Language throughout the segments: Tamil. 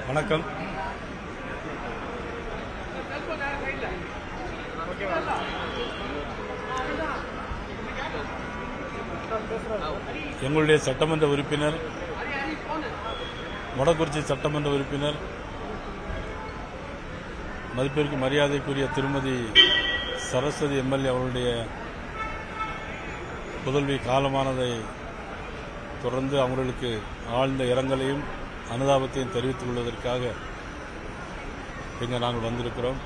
வணக்கம். எங்களுடைய சட்டமன்ற உறுப்பினர், மொடக்குறிச்சி சட்டமன்ற உறுப்பினர், மதிப்பிற்கு மரியாதைக்குரிய திருமதி சரஸ்வதி எம்எல்ஏ அவர்களுடைய புதல்வி காலமானதை தொடர்ந்து அவர்களுக்கு ஆழ்ந்த இரங்கலையும் அனுதாபத்தையும் தெரிவித்துக் கொள்வதற்காக இங்கு நாங்கள் வந்திருக்கிறோம்.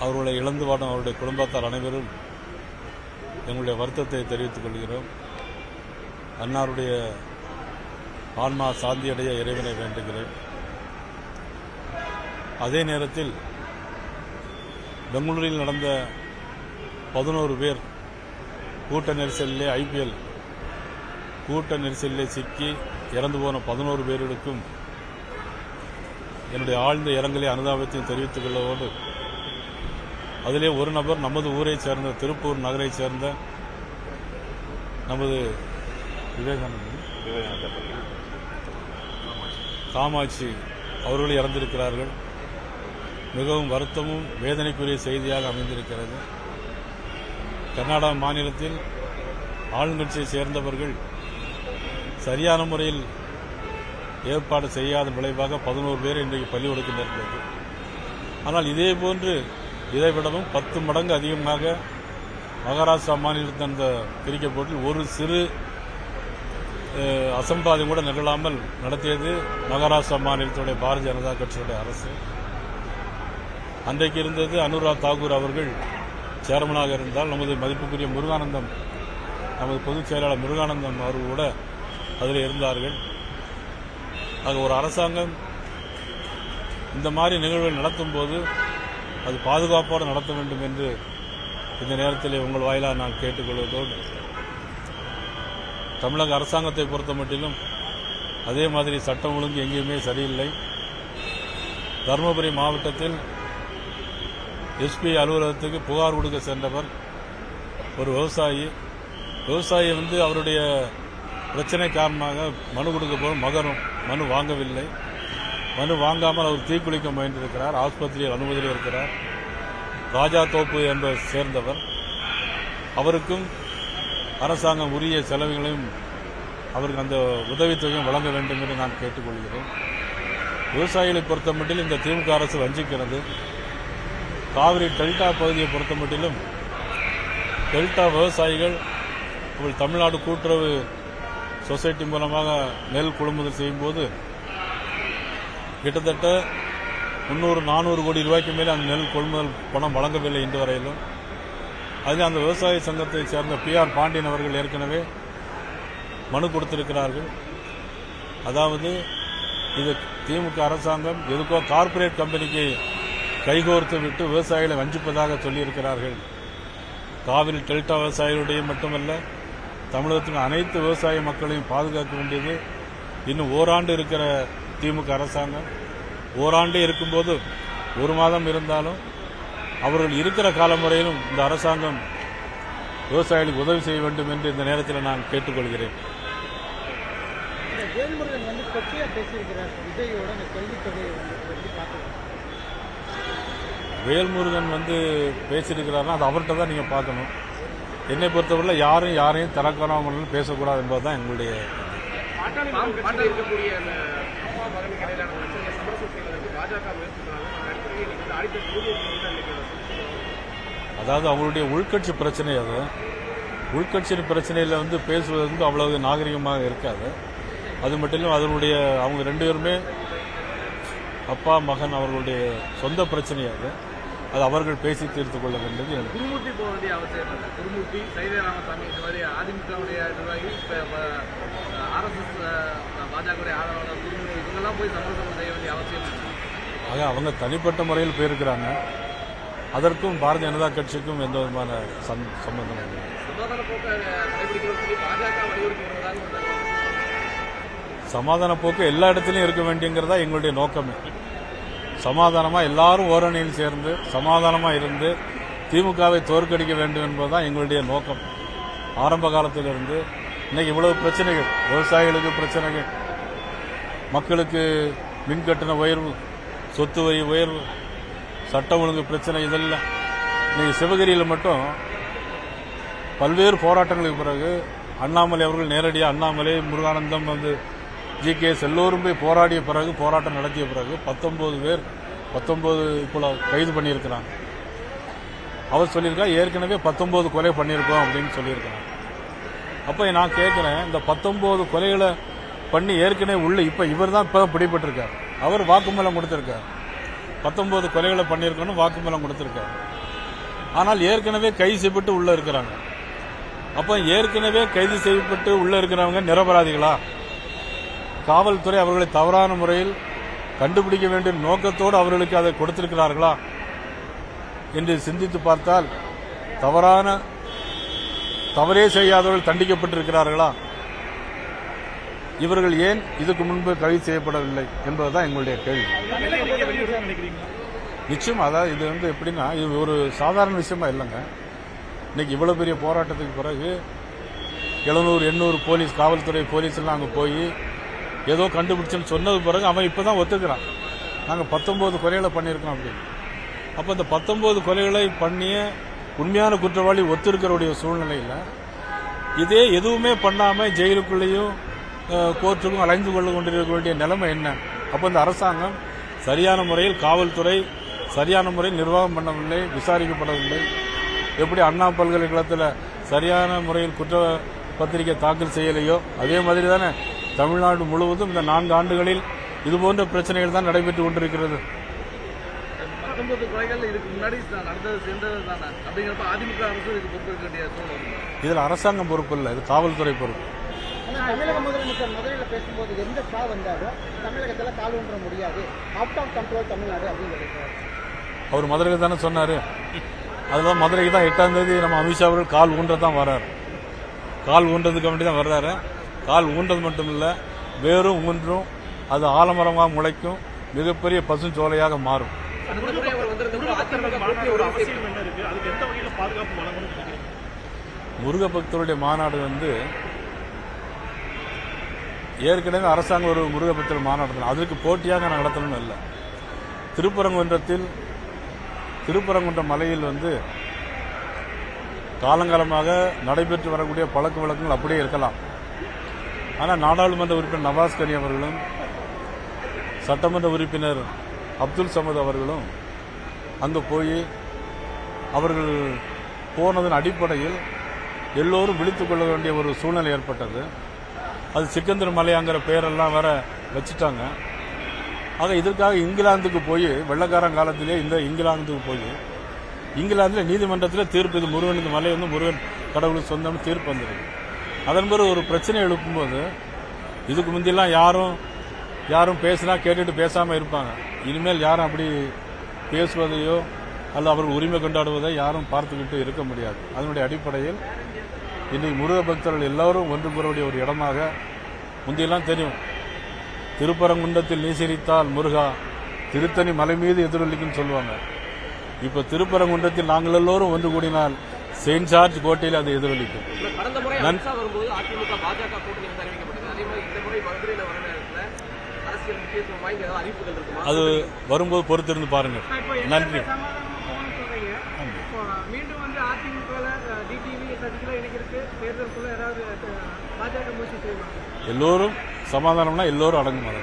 அவர்களை இழந்து வாடும் அவருடைய குடும்பத்தார் அனைவரும் எங்களுடைய வருத்தத்தை தெரிவித்துக் கொள்கிறோம். அன்னாருடைய ஆன்மா சாந்தியடைய இறைவனை வேண்டுகிறேன். அதே நேரத்தில் பெங்களூரில் நடந்த 11 பேர் கூட்ட நெரிசலிலே IPL கூட்ட நெரிசலிலே சிக்கி இறந்து போன 11 பேர்களுக்கும் என்னுடைய ஆழ்ந்த இரங்கலை அனுதாபத்தையும் தெரிவித்துக் கொள்வதோடு அதிலே ஒரு நபர் நமது ஊரை சேர்ந்த திருப்பூர் நகரை சேர்ந்த நமது காமாட்சி அவர்கள் இறந்திருக்கிறார்கள். மிகவும் வருத்தமும் வேதனைக்குரிய செய்தியாக அமைந்திருக்கிறது. கர்நாடக மாநிலத்தில் ஆளுங்கட்சியை சேர்ந்தவர்கள் சரியான முறையில் ஏற்பாடு செய்யாத விளைவாக 11 பேர் இன்றைக்கு பலி கொடுக்க நேர்ந்தது. ஆனால் இதேபோன்று இதைவிடவும் 10 மடங்கு அதிகமாக மகாராஷ்டிரா மாநிலத்தின் அந்த கிரிக்கெட் போட்டியில் ஒரு சிறு அசம்பாவிதம் கூட நிகழாமல் நடத்தியது மகாராஷ்டிரா மாநிலத்துடைய பாரதிய ஜனதா கட்சியுடைய அரசு. அன்றைக்கு இருந்தது அனுராக் தாக்கூர் அவர்கள் சேர்மனாக இருந்தால், நமது மதிப்புக்குரிய முருகானந்தம், நமது பொதுச் செயலாளர் முருகானந்தம் அவர்கள் கூட அதில் இருந்தார்கள். ஆக ஒரு அரசாங்கம் இந்த மாதிரி நிகழ்வுகள் நடத்தும் போது அது பாதுகாப்போடு நடத்த வேண்டும் என்று இந்த நேரத்தில் உங்கள் வாயிலாக நான் கேட்டுக்கொள்வதோடு, தமிழக அரசாங்கத்தை பொறுத்த மட்டிலும் அதே மாதிரி சட்டம் ஒழுங்கு எங்கேயுமே சரியில்லை. தருமபுரி மாவட்டத்தில் SP அலுவலகத்துக்கு புகார் கொடுக்க சென்றவர் ஒரு விவசாயி அவருடைய பிரச்சனை காரணமாக மனு கொடுக்க போது மனு வாங்கவில்லை. மனு வாங்காமல் அவர் தீக்குளிக்க முயன்றிருக்கிறார். ஆஸ்பத்திரியில் அனுமதியில் இருக்கிறார். ராஜா தோப்பு என்பவர் சேர்ந்தவர். அவருக்கும் அரசாங்கம் உரிய செலவுகளையும் அவருக்கு அந்த உதவித்தொகையும் வழங்க வேண்டும் என்று நான் கேட்டுக்கொள்கிறேன். விவசாயிகளை பொறுத்த மட்டில் இந்த திமுக அரசு வஞ்சிக்கிறது. காவிரி டெல்டா பகுதியை பொறுத்த மட்டிலும் டெல்டா விவசாயிகள் தமிழ்நாடு கூட்டுறவு சொசைட்டி மூலமாக நெல் கொள்முதல் செய்யும்போது கிட்டத்தட்ட 300-400 கோடி ரூபாய்க்கு மேலே அந்த நெல் கொள்முதல் பணம் வழங்கவில்லை இன்று வரையிலும். அதில் அந்த விவசாய சங்கத்தை சேர்ந்த PR பாண்டியன் அவர்கள் ஏற்கனவே மனு கொடுத்திருக்கிறார்கள். அதாவது இது திமுக அரசாங்கம் எதுக்கோ கார்ப்பரேட் கம்பெனிக்கு கைகோர்த்து விட்டு விவசாயிகளை வஞ்சிப்பதாக சொல்லியிருக்கிறார்கள். காவிரி டெல்டா விவசாயிகளுடைய மட்டுமல்ல, தமிழகத்தின் அனைத்து விவசாய மக்களையும் பாதுகாக்க வேண்டியது இன்னும் ஓராண்டு இருக்கிற திமுக அரசாங்கம். ஓராண்டு இருக்கும்போது 1 மாதம் இருந்தாலும் அவர்கள் இருக்கிற காலம் வரையிலும் இந்த அரசாங்கம் விவசாயிகளுக்கு உதவி செய்ய வேண்டும் என்று இந்த நேரத்தில் நான் கேட்டுக்கொள்கிறேன். வேல்முருகன் பேசியிருக்கிறார்னா அது அவர்கிட்ட தான் நீங்கள் பார்க்கணும். என்னை பொறுத்தவரை யாரையும் தரக்காமல் பேசக்கூடாது என்பதுதான் எங்களுடைய. அதாவது அவங்களுடைய உள்கட்சி பிரச்சனை. அது உள்கட்சி பிரச்சனையில் பேசுவது அவ்வளவு நாகரிகமாக இருக்காது. அது மட்டும் அதனுடைய அவங்க 2 பேருமே அப்பா மகன் அவர்களுடைய சொந்த பிரச்சனையாக அது அவர்கள் பேசி தீர்த்துக் கொள்ள வேண்டியது. குருமூர்த்தி போக வேண்டிய அவசியம் இல்லை. குருமூர்த்தி, சைதராமசாமி இந்த மாதிரி அதிமுகவுடைய நிர்வாகி, RSS பாஜக ஆதரவாளர் குருமூர்த்தி இவங்கெல்லாம் போய் சமரசம் செய்ய வேண்டிய அவசியம் இல்லை. ஆக அவங்க தனிப்பட்ட முறையில் போயிருக்கிறாங்க. அதற்கும் பாரதிய ஜனதா கட்சிக்கும் எந்த விதமான சம்பந்தம் இல்லை. சமாதான போக்கு கடைபிடிக்கிறோம் பாஜக வலியுறுத்தி வருவதாக. சமாதான போக்கு எல்லா இடத்திலும் இருக்க வேண்டியங்கிறதா எங்களுடைய நோக்கமே. சமாதானமா எல்லாரும் ஓரணியில் சேர்ந்து சமாதானமா இருந்து திமுகவை தோற்கடிக்க வேண்டும் என்பதுதான் எங்களுடைய நோக்கம். ஆரம்ப காலத்திலிருந்து இன்னைக்கு இவ்வளவு பிரச்சனைகள், விவசாயிகளுக்கு பிரச்சனைகள், மக்களுக்கு மின் கட்டண உயர்வு, சொத்து வரி உயர்வு, சட்டம் ஒழுங்கு பிரச்சனை, இதெல்லாம் இன்னைக்கு சிவகிரியில் மட்டும் பல்வேறு போராட்டங்களுக்கு பிறகு அண்ணாமலை அவர்கள் நேரடியாக அண்ணாமலை, முருகானந்தம், GKS எல்லோரும் போய் போராடிய பிறகு, போராட்டம் நடத்திய பிறகு 19 பேர் இப்போ கைது பண்ணியிருக்கிறாங்க. அவர் சொல்லியிருக்கா ஏற்கனவே 19 கொலை பண்ணியிருக்கோம் அப்படின்னு சொல்லியிருக்கிறாங்க. அப்போ நான் கேட்குறேன், இந்த 19 கொலைகளை பண்ணி ஏற்கனவே உள்ள இப்போ இவர் தான் இப்போ பிடிபட்டிருக்கார். அவர் வாக்குமூலம் கொடுத்திருக்கார். 19 கொலைகளை பண்ணியிருக்கோன்னு வாக்குமூலம் கொடுத்திருக்கார். ஆனால் ஏற்கனவே கைது செய்யப்பட்டு உள்ள இருக்கிறாங்க. அப்போ ஏற்கனவே கைது செய்யப்பட்டு உள்ள இருக்கிறவங்க நிரபராதிகளா? காவல்துறை அவர்களை தவறான முறையில் கண்டுபிடிக்க வேண்டிய நோக்கத்தோடு அவர்களுக்கு அதை கொடுத்திருக்கிறார்களா என்று சிந்தித்து பார்த்தால் தவறே செய்யாதவர்கள் தண்டிக்கப்பட்டிருக்கிறார்களா? இவர்கள் ஏன் இதுக்கு முன்பு கைது செய்யப்படவில்லை என்பதுதான் எங்களுடைய கேள்வி. நிச்சயம் அதாவது இது எப்படின்னா, இது ஒரு சாதாரண விஷயமா இல்லைங்க. இன்னைக்கு இவ்வளவு பெரிய போராட்டத்துக்கு பிறகு 700-800 போலீஸ், காவல்துறை போலீஸ் எல்லாம் அங்கே போய் ஏதோ கண்டுபிடிச்சுன்னு சொன்னது பிறகு அவன் இப்பதான் ஒத்துக்கிறான், நாங்கள் 19 கொலைகளை பண்ணியிருக்கோம் அப்படின்னு. அப்போ இந்த 19 கொலைகளை பண்ணிய உண்மையான குற்றவாளி ஒத்துருக்கிறவுடைய சூழ்நிலையில் இதே எதுவுமே பண்ணாம ஜெயிலுக்குள்ளேயும் கோர்ட்டுக்கும் அலைந்து கொள்ள கொண்டிருக்க வேண்டிய நிலைமை என்ன? அப்போ இந்த அரசாங்கம் சரியான முறையில், காவல்துறை சரியான முறையில் நிர்வாகம் பண்ணவில்லை, விசாரிக்கப்படவில்லை. எப்படி அண்ணா பல்கலைக்கழகத்தில் சரியான முறையில் குற்ற பத்திரிகை தாக்கல் செய்யலையோ அதே மாதிரி தானே தமிழ்நாடு முழுவதும் இந்த 4 ஆண்டுகளில் இதுபோன்ற பிரச்சனைகள் தான் நடைபெற்றுக் கொண்டிருக்கிறது. 19 கொலைகள் இதுக்கு முன்னாடி நடந்தது சேர்ந்தது தானே அப்படிங்கிறப்ப அதிமுக அரசு இதுக்கு பொறுப்பேற்க வேண்டிய சூழல். இதில் அரசாங்கம் பொறுப்பு இல்லை, இது காவல்துறை பொறுப்பு. தமிழக முதலமைச்சர் மதுரையில் பேசும்போது எந்த வந்தாலும் தமிழகத்தில் கால் ஊன்ற முடியாது, அவுட் ஆஃப் கண்ட்ரோல் தமிழ்நாடு அப்படின்னு அவர் மதுரையில் தானே சொன்னாரு. அதுதான் மதுரைக்கு தான் 8ஆம் தேதி நம்ம அமித்ஷா அவர்கள் கால் ஊன்றதான் வர்றாரு. கால் ஊன்றதுக்கு வேண்டி தான் வர்றாரு. கால் ஊன்றது மட்டும் இல்லை, வேறும் ஊன்றும், அது ஆலமரமாக முளைக்கும், மிகப்பெரிய பசுஞ்சோலையாக மாறும். முருக பக்தருடைய மாநாடு ஏற்கனவே அரசாங்கம் ஒரு முருக பக்தர் மாநாடு அதற்கு போட்டியாக நடத்தணும்னு இல்லை. திருப்பரங்குன்றம் மலையில் காலங்காலமாக நடைபெற்று வரக்கூடிய பழக்க வழக்கங்கள் அப்படியே இருக்கலாம். ஆனால் நாடாளுமன்ற உறுப்பினர் நவாஸ் கனி அவர்களும் சட்டமன்ற உறுப்பினர் அப்துல் சமத் அவர்களும் அங்கு போய் அவர்கள் போனதன் அடிப்படையில் எல்லோரும் விழித்துக் கொள்ள வேண்டிய ஒரு சூழ்நிலை ஏற்பட்டது. அது சிக்கந்தர் மலையாங்கிற பெயரெல்லாம் வேற வச்சுட்டாங்க. ஆக இதற்காக இங்கிலாந்துக்கு போய், வெள்ளக்காரங்காலத்திலே இந்த இங்கிலாந்துக்கு போய், இங்கிலாந்தில் நீதிமன்றத்தில் தீர்ப்பு, இது முருகன், இந்த மலை முருகன் கடவுளுக்கு சொந்தம் தீர்ப்பு வந்திருக்கு. அதன் பிறகு ஒரு பிரச்சனை எழுப்பும்போது இதுக்கு முந்தியெல்லாம் யாரும் பேசினா கேட்டுட்டு பேசாமல் இருப்பாங்க. இனிமேல் யாரும் அப்படி பேசுவதையோ அல்லது அவர்கள் உரிமை கொண்டாடுவதை யாரும் பார்த்துக்கிட்டு இருக்க முடியாது. அதனுடைய அடிப்படையில் இன்னைக்கு முருக பக்தர்கள் எல்லோரும் ஒன்று கூறக்கூடிய ஒரு இடமாக, முந்தியெல்லாம் தெரியும், திருப்பரங்குன்றத்தில் நீசிரித்தால் முருகா திருத்தணி மலை மீது எதிரொலிக்குன்னு சொல்லுவாங்க. இப்ப திருப்பரங்குன்றத்தில் நாங்கள் எல்லோரும் ஒன்று கூடினால் செயின்ட் ஜார்ஜ் கோட்டையில் அது எதிரொலிக்கும். அது வரும்போது பொறுத்திருந்து பாருங்க. நன்றி. எல்லோரும் சமாதானம்னா எல்லோரும் அடங்குமாறு.